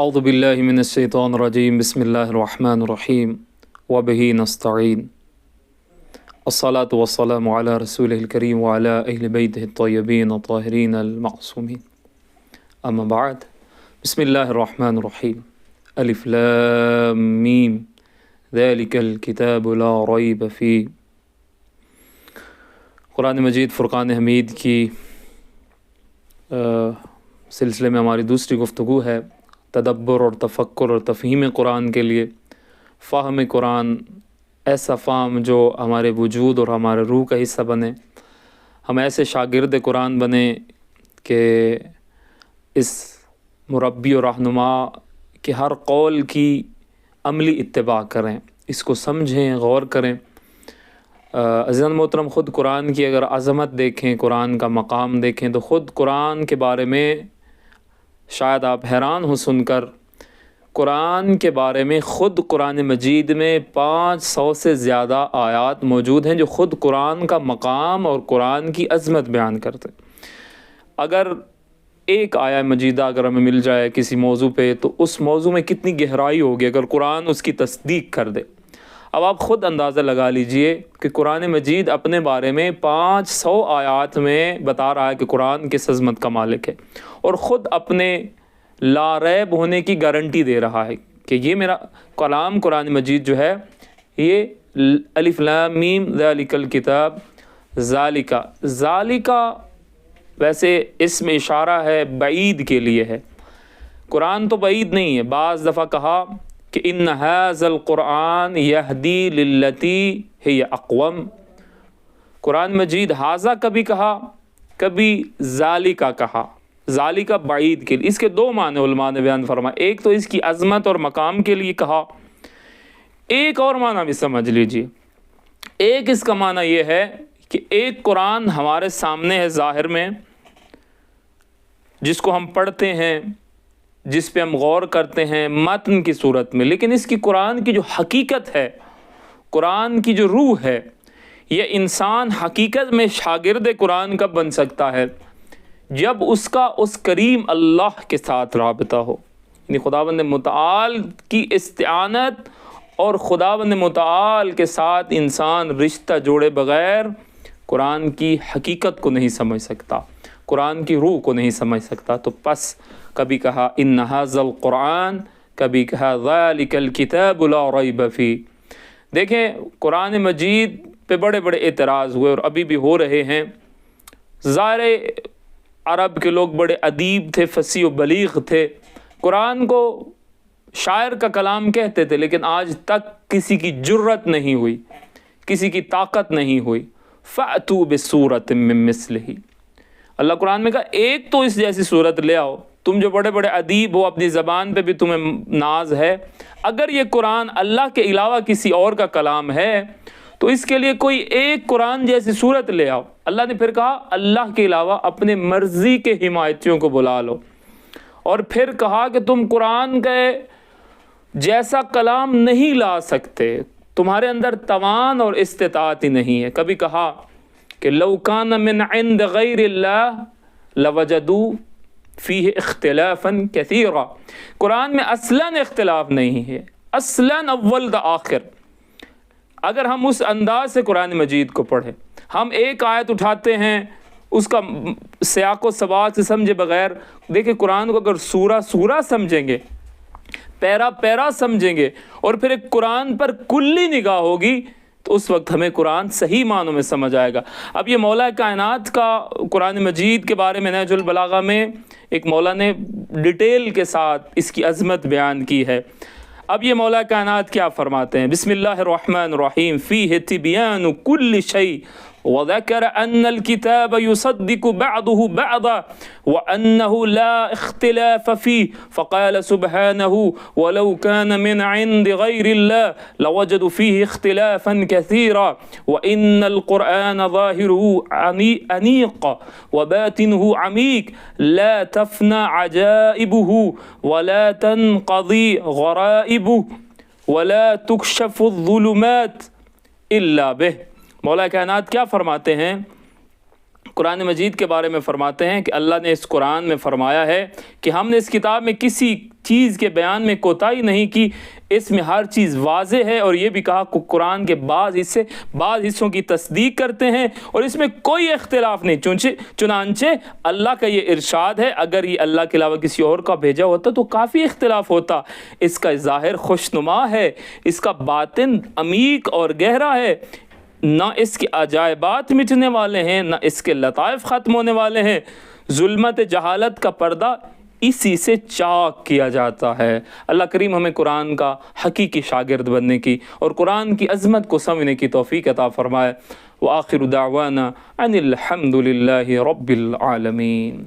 اعوذ باللہ من الشیطان الرجیم بسم اللہ الرحمن الرحیم وبہ نستعین الصلاة والسلام علی رسولہ الکریم وعلی اہل بیتہ الطیبین الطاہرین المعصومین اما بعد بسم اللہ الرحمن الرحیم الف لام میم ذالک الکتاب لا ریب فیہ۔ قرآن مجید فرقان حمید کی سلسلے میں ہماری دوسری گفتگو ہے تدبر اور تفکر اور تفہیم قرآن کے لیے، فہم قرآن، ایسا فہم جو ہمارے وجود اور ہمارے روح کا حصہ بنے، ہم ایسے شاگرد قرآن بنیں کہ اس مربی اور رہنما کے ہر قول کی عملی اتباع کریں، اس کو سمجھیں، غور کریں۔ عزیزان محترم، خود قرآن کی اگر عظمت دیکھیں، قرآن کا مقام دیکھیں تو خود قرآن کے بارے میں شاید آپ حیران ہو سن کر، قرآن کے بارے میں خود قرآن مجید میں 500 سے زیادہ آیات موجود ہیں جو خود قرآن کا مقام اور قرآن کی عظمت بیان کرتے ہیں۔ اگر ایک آیہ مجیدہ اگر ہمیں مل جائے کسی موضوع پہ تو اس موضوع میں کتنی گہرائی ہوگی اگر قرآن اس کی تصدیق کر دے۔ اب آپ خود اندازہ لگا لیجئے کہ قرآن مجید اپنے بارے میں 500 آیات میں بتا رہا ہے کہ قرآن کس عظمت کا مالک ہے، اور خود اپنے لا ریب ہونے کی گارنٹی دے رہا ہے کہ یہ میرا کلام قرآن مجید جو ہے یہ الف لام میم ذالک الکتاب، ذالک ویسے اسم اشارہ ہے، بعید کے لیے ہے۔ قرآن تو بعید نہیں ہے، بعض دفعہ کہا کہ ان ھذا القرآن یہدی للتی ہی اقوم۔ قرآن مجید ھذا کبھی کہا، کبھی ذالک کہا، ذالک بعید کے لیے۔ اس کے دو معنی علماء نے بیان فرمائے، ایک تو اس کی عظمت اور مقام کے لیے کہا، ایک اور معنی بھی سمجھ لیجیے۔ ایک اس کا معنی یہ ہے کہ ایک قرآن ہمارے سامنے ہے ظاہر میں، جس کو ہم پڑھتے ہیں، جس پہ ہم غور کرتے ہیں متن کی صورت میں، لیکن اس کی قرآن کی جو حقیقت ہے، قرآن کی جو روح ہے، یہ انسان حقیقت میں شاگرد قرآن کب بن سکتا ہے؟ جب اس کا اس کریم اللہ کے ساتھ رابطہ ہو، یعنی خداوند متعال کی استعانت، اور خداوند متعال کے ساتھ انسان رشتہ جوڑے بغیر قرآن کی حقیقت کو نہیں سمجھ سکتا، قرآن کی روح کو نہیں سمجھ سکتا۔ تو پس کبھی کہا ان ھذا القرآن، کبھی کہا ذالک الکتاب لا ریب فیہ۔ دیکھیں قرآن مجید پہ بڑے بڑے اعتراض ہوئے اور ابھی بھی ہو رہے ہیں۔ ظاہر عرب کے لوگ بڑے ادیب تھے، فصیح و بلیغ تھے، قرآن کو شاعر کا کلام کہتے تھے، لیکن آج تک کسی کی جرت نہیں ہوئی، کسی کی طاقت نہیں ہوئی فَأْتُوا بِسُورَةٍ مِّن مِّثْلِهِ۔ اللہ قرآن میں کہا ایک تو اس جیسی صورت لے آؤ، تم جو بڑے بڑے ادیب ہو، اپنی زبان پہ بھی تمہیں ناز ہے، اگر یہ قرآن اللہ کے علاوہ کسی اور کا کلام ہے تو اس کے لیے کوئی ایک قرآن جیسی صورت لے آؤ۔ اللہ نے پھر کہا اللہ کے علاوہ اپنے مرضی کے حمایتیوں کو بلا لو، اور پھر کہا کہ تم قرآن کے جیسا کلام نہیں لا سکتے، تمہارے اندر توان اور استطاعت ہی نہیں ہے۔ کبھی کہا کہ لو کان من عند غیر اللہ لوجدوا فیہ اختلافا کثیرا۔ قرآن میں اصلاً اختلاف نہیں ہے، اصلاً اول تا آخر۔ اگر ہم اس انداز سے قرآن مجید کو پڑھیں، ہم ایک آیت اٹھاتے ہیں، اس کا سیاق و سباق سے سمجھے بغیر، دیکھیں قرآن کو اگر سورہ سورہ سمجھیں گے، پیرا پیرا سمجھیں گے، اور پھر ایک قرآن پر کلی نگاہ ہوگی تو اس وقت ہمیں قرآن صحیح معنوں میں سمجھ آئے گا۔ اب یہ مولا کائنات کا قرآن مجید کے بارے میں نہج البلاغہ میں ایک مولا نے ڈیٹیل کے ساتھ اس کی عظمت بیان کی ہے۔ اب یہ مولا کائنات کیا فرماتے ہیں؟ بسم اللہ الرحمن الرحیم فیہ تبیان کل شیء وذکر ان الکتاب یصدق بعضه بعضا وانه لا اختلاف فیہ فقال سبحانہ ولو كان من عند غیر اللہ لوجدوا فیہ اختلافا کثیرا وان القرآن ظاہره انیق وباطنه عمیق لا تفنى عجائبه ولا تنقضی غرائبه ولا تکشف الظلمات الا به۔ مولا کائنات کیا فرماتے ہیں؟ قرآن مجید کے بارے میں فرماتے ہیں کہ اللہ نے اس قرآن میں فرمایا ہے کہ ہم نے اس کتاب میں کسی چیز کے بیان میں کوتاہی نہیں کی، اس میں ہر چیز واضح ہے، اور یہ بھی کہا کہ قرآن کے بعض حصوں کی تصدیق کرتے ہیں اور اس میں کوئی اختلاف نہیں، چنانچہ اللہ کا یہ ارشاد ہے، اگر یہ اللہ کے علاوہ کسی اور کا بھیجا ہوتا تو کافی اختلاف ہوتا، اس کا ظاہر خوشنما ہے، اس کا باطن عمیق اور گہرا ہے، نہ اس کے عجائبات مٹنے والے ہیں، نہ اس کے لطائف ختم ہونے والے ہیں، ظلمت جہالت کا پردہ اسی سے چاک کیا جاتا ہے۔ اللہ کریم ہمیں قرآن کا حقیقی شاگرد بننے کی اور قرآن کی عظمت کو سمجھنے کی توفیق عطا فرمائے۔ وآخر دعوانا ان الحمد للہ رب العالمین۔